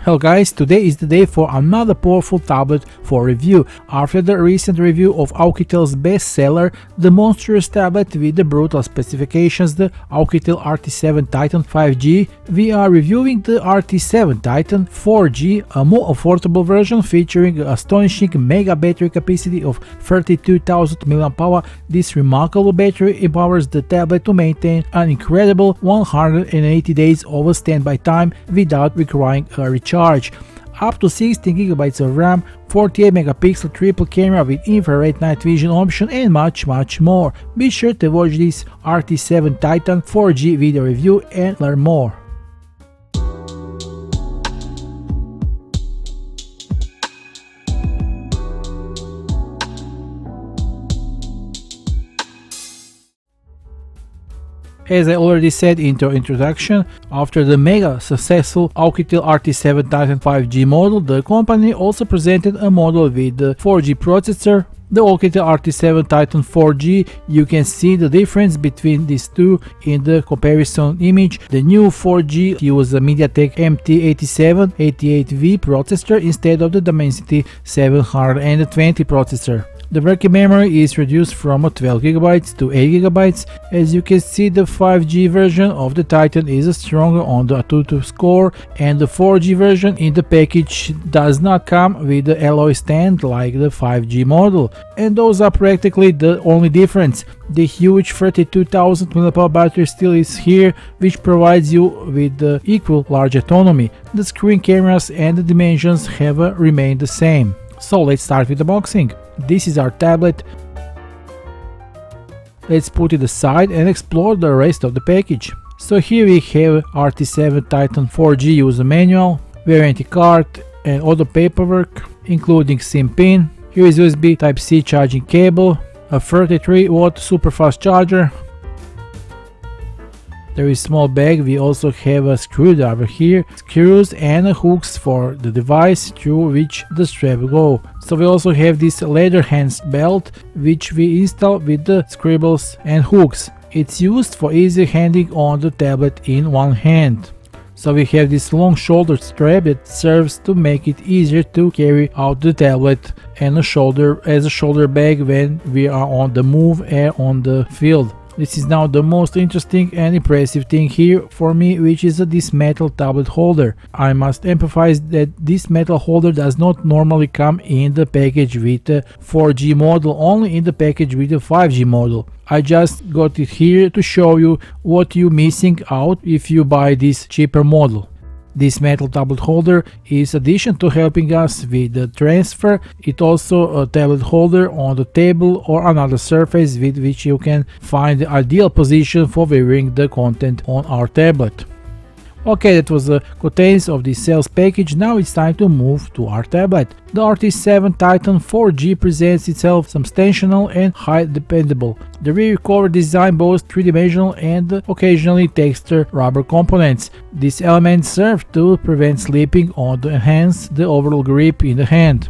Hello guys, today is the day for another powerful tablet for review. After the recent review of Oukitel's bestseller, the monstrous tablet with the brutal specifications, the Oukitel RT7 Titan 5G, we are reviewing the RT7 Titan 4G, a more affordable version featuring an astonishing mega battery capacity of 32,000 mAh. This remarkable battery empowers the tablet to maintain an incredible 180 days of standby time without requiring a recharge. Up to 16GB of RAM, 48MP triple camera with infrared night vision option and much more. Be sure to watch this RT7 Titan 4G video review and learn more. As I already said in the introduction, after the mega successful Oukitel RT7 Titan 5G model, the company also presented a model with the 4G processor, the Oukitel RT7 Titan 4G. You can see the difference between these two in the comparison image. The new 4G uses a MediaTek MT8788V processor instead of the Dimensity 720 processor. The working memory is reduced from 12GB to 8GB. As you can see, the 5G version of the Titan is stronger on the AnTuTu score, and the 4G version in the package does not come with the alloy stand like the 5G model. And those are practically the only difference. The huge 32,000 mAh battery still is here, which provides you with the equal large autonomy. The screen cameras and the dimensions have remained the same. So let's start with the unboxing. This is our tablet. Let's put it aside and explore the rest of the package. So here we have RT7 Titan 4G user manual, warranty card and other paperwork, including SIM pin. Here is USB Type-C charging cable, a 33-watt super fast charger. There is a small bag. We also have a screwdriver here, screws and hooks for the device through which the strap go. So we also have this leather hands belt which we install with the scribbles and hooks. It's used for easy handling on the tablet in one hand. So we have this long shoulder strap that serves to make it easier to carry out the tablet and as a shoulder bag when we are on the move and on the field. This is now the most interesting and impressive thing here for me, which is this metal tablet holder. I must emphasize that this metal holder does not normally come in the package with the 4G model, only in the package with the 5G model. I just got it here to show you what you're missing out if you buy this cheaper model. This metal tablet holder is addition to helping us with the transfer. It also a tablet holder on the table or another surface with which you can find the ideal position for viewing the content on our tablet. Okay, that was the contents of the sales package. Now it's time to move to our tablet. The RT7 Titan 4G presents itself substantial and high dependable. The rear cover design boasts three-dimensional and occasionally textured rubber components. These elements serve to prevent slipping or to enhance the overall grip in the hand.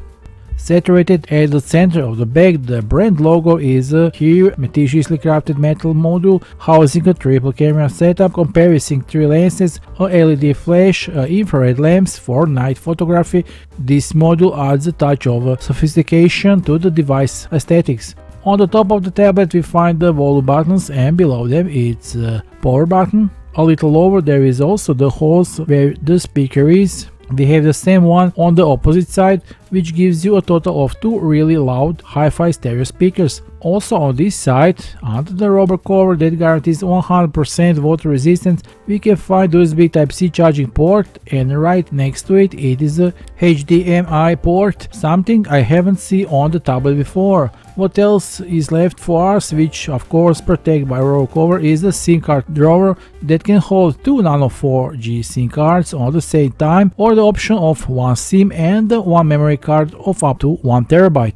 Situated at the center of the bag, the brand logo is here, meticulously crafted metal module housing a triple camera setup comprising 3 lenses, a LED flash, infrared lamps for night photography. This module adds a touch of sophistication to the device aesthetics. On the top of the tablet we find the volume buttons, and below them it's a power button. A little lower there is also the holes where the speaker is. We have the same one on the opposite side, which gives you a total of 2 really loud hi-fi stereo speakers. Also on this side, under the rubber cover that guarantees 100% water resistance, we can find USB Type-C charging port, and right next to it is a HDMI port, something I haven't seen on the tablet before. What else is left for us, which of course protected by rubber cover, is the SIM card drawer that can hold 2 nano 4G SIM cards on the same time, or the option of 1 SIM and 1 memory card of up to 1 TB.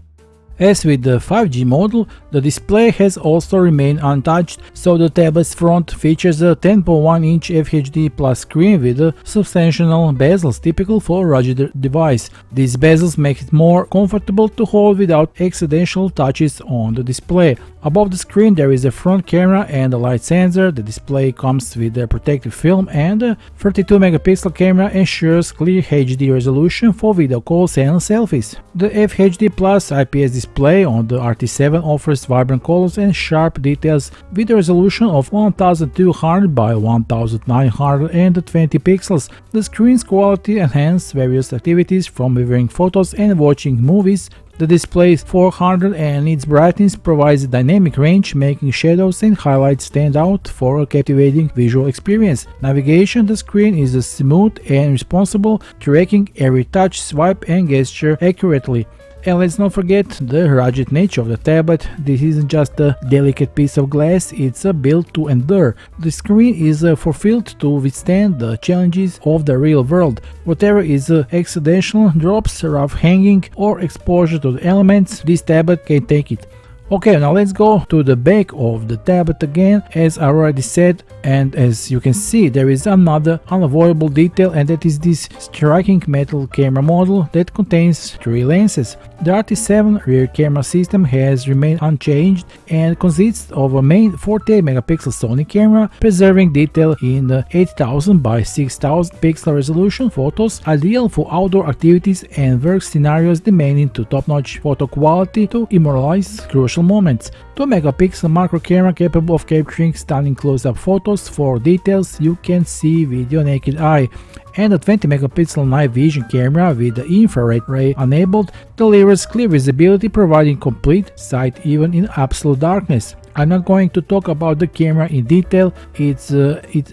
As with the 5G model, the display has also remained untouched, so the tablet's front features a 10.1-inch FHD Plus screen with substantial bezels typical for a rugged device. These bezels make it more comfortable to hold without accidental touches on the display. Above the screen there is a front camera and a light sensor. The display comes with a protective film, and a 32 megapixel camera ensures clear HD resolution for video calls and selfies. The FHD Plus IPS display on the RT7 offers vibrant colors and sharp details with a resolution of 1200 by 1920 pixels. The screen's quality enhances various activities from viewing photos and watching movies. The display is 400 and its brightness provides a dynamic range, making shadows and highlights stand out for a captivating visual experience. Navigation: the screen is smooth and responsible, tracking every touch, swipe and gesture accurately. And let's not forget the rugged nature of the tablet. This isn't just a delicate piece of glass, it's built to endure. The screen is fulfilled to withstand the challenges of the real world. Whatever is accidental drops, rough hanging or exposure to the elements, this tablet can take it. Okay, now let's go to the back of the tablet again, as I already said, and as you can see there is another unavoidable detail, and that is this striking metal camera module that contains 3 lenses. The RT7 rear camera system has remained unchanged and consists of a main 48 megapixel Sony camera, preserving detail in the 8000 by 6000 pixel resolution photos, ideal for outdoor activities and work scenarios demanding top-notch photo quality to immortalize crucial moments. 2 megapixel macro camera capable of capturing stunning close-up photos for details you can see with your naked eye, and a 20 megapixel night vision camera with the infrared ray enabled delivers clear visibility, providing complete sight even in absolute darkness. I'm not going to talk about the camera in detail, its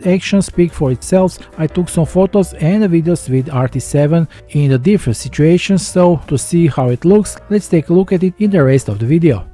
actions speak for itself. I took some photos and videos with RT7 in the different situations, so to see how it looks, let's take a look at it in the rest of the video.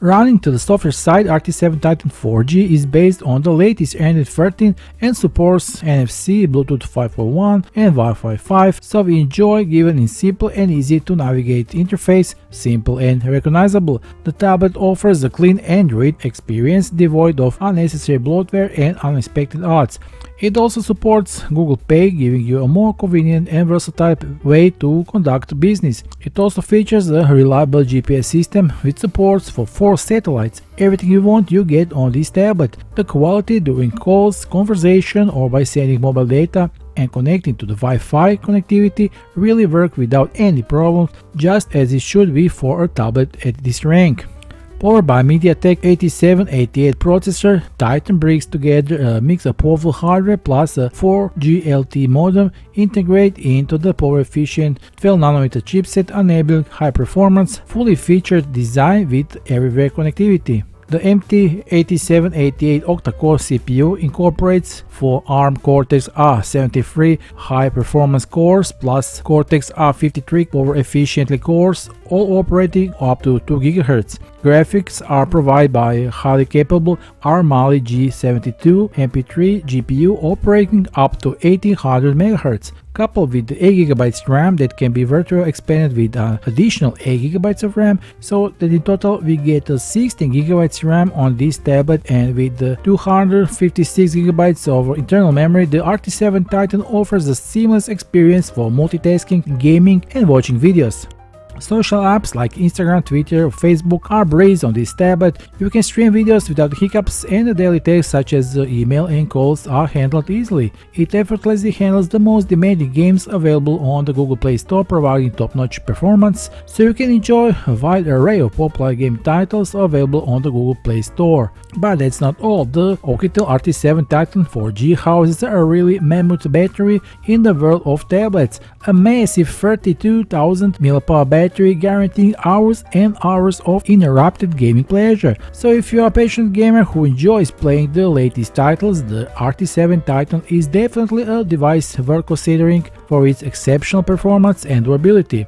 Running to the software side, RT7 Titan 4G is based on the latest Android 13 and supports NFC, Bluetooth 5.1 and Wi-Fi 5, so we enjoy given in simple and easy to navigate interface, simple and recognizable. The tablet offers a clean Android experience devoid of unnecessary bloatware and unexpected odds. It also supports Google Pay, giving you a more convenient and versatile way to conduct business. It also features a reliable GPS system with supports for 4 satellites. Everything you want you get on this tablet. The quality during calls, conversation or by sending mobile data and connecting to the Wi-Fi connectivity really work without any problems, just as it should be for a tablet at this rank. Powered by MediaTek MT8788 processor, Titan brings together a mix of powerful hardware plus a 4G LTE modem integrated into the power-efficient 12nm chipset, enabling high-performance, fully featured design with everywhere connectivity. The MT8788 octa-core CPU incorporates 4 ARM Cortex-A73 high-performance cores plus Cortex-A53 power-efficiently cores, all operating up to 2 GHz. Graphics are provided by a highly capable MALI G72 MP3 GPU operating up to 1800 MHz, coupled with the 8GB RAM that can be virtually expanded with an additional 8GB of RAM, so that in total we get 16GB RAM on this tablet, and with the 256GB of internal memory, the RT7 Titan offers a seamless experience for multitasking, gaming and watching videos. Social apps like Instagram, Twitter or Facebook are breeze on this tablet. You can stream videos without hiccups, and the daily tasks such as email and calls are handled easily. It effortlessly handles the most demanding games available on the Google Play Store, providing top-notch performance, so you can enjoy a wide array of popular game titles available on the Google Play Store. But that's not all. The Oukitel RT7 Titan 4G houses a really mammoth battery in the world of tablets, a massive 32,000 mAh battery guaranteeing hours and hours of uninterrupted gaming pleasure. So if you are a passionate gamer who enjoys playing the latest titles, the RT7 Titan is definitely a device worth considering for its exceptional performance and durability.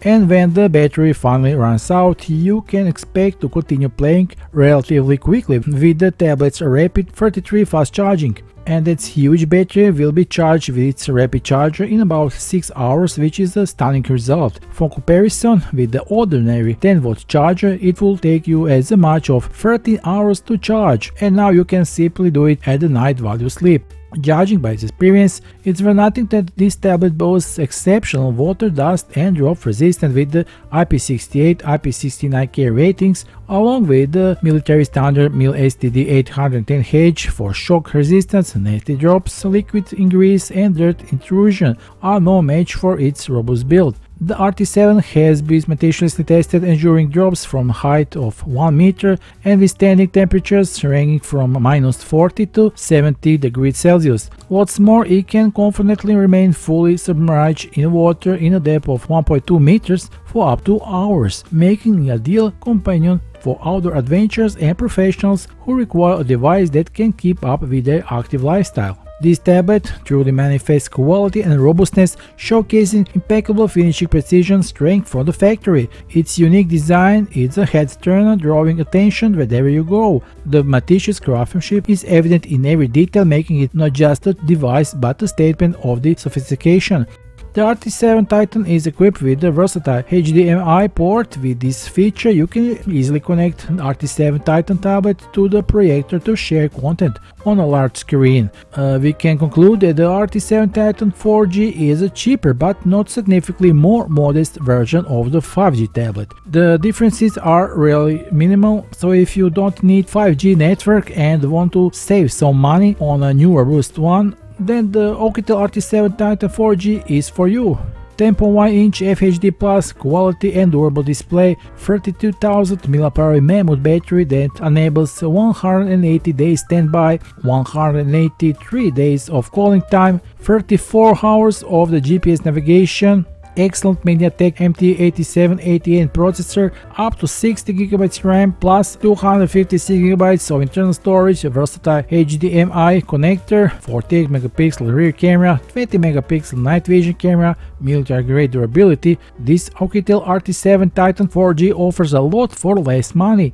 And when the battery finally runs out, you can expect to continue playing relatively quickly with the tablet's rapid 33 fast charging. And its huge battery will be charged with its rapid charger in about 6 hours, which is a stunning result. For comparison, with the ordinary 10V charger, it will take you as much of 13 hours to charge, and now you can simply do it at the night while you sleep. Judging by its experience, it's for nothing that this tablet boasts exceptional water, dust and drop resistance with the IP68, IP69K ratings, along with the military standard MIL STD 810H for shock resistance. Nasty drops, liquid ingress and dirt intrusion are no match for its robust build. The RT7 has been meticulously tested, enduring drops from a height of 1 meter and withstanding temperatures ranging from -40 to 70 degrees Celsius. What's more, it can confidently remain fully submerged in water in a depth of 1.2 meters for up to hours, making it an ideal companion for outdoor adventures and professionals who require a device that can keep up with their active lifestyle. This tablet truly manifests quality and robustness, showcasing impeccable finishing precision, strength from the factory. Its unique design is a head-turner, drawing attention wherever you go. The meticulous craftsmanship is evident in every detail, making it not just a device but a statement of the sophistication. The RT7 Titan is equipped with a versatile HDMI port. With this feature, you can easily connect an RT7 Titan tablet to the projector to share content on a large screen. We can conclude that the RT7 Titan 4G is a cheaper but not significantly more modest version of the 5G tablet. The differences are really minimal, so if you don't need 5G network and want to save some money on a new robust one, then the Oukitel RT7 Titan 4G is for you. 10.1-inch FHD Plus quality and durable display, 32,000 mAh mammoth battery that enables 180 days standby, 183 days of calling time, 34 hours of the GPS navigation, excellent MediaTek MT8788 processor, up to 60GB RAM plus 256GB of internal storage, a versatile HDMI connector, 48MP rear camera, 20MP night vision camera, military grade durability. This Oukitel RT7 Titan 4G offers a lot for less money.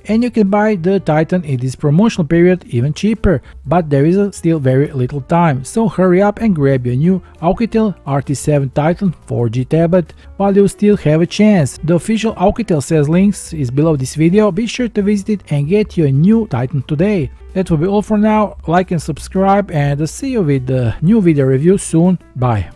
and you can buy the Titan in this promotional period even cheaper, but there is still very little time, so hurry up and grab your new Oukitel RT7 Titan 4G tablet while you still have a chance. The official Oukitel sales links is below this video, be sure to visit it and get your new Titan today. That will be all for now, like and subscribe, and see you with the new video review soon, bye.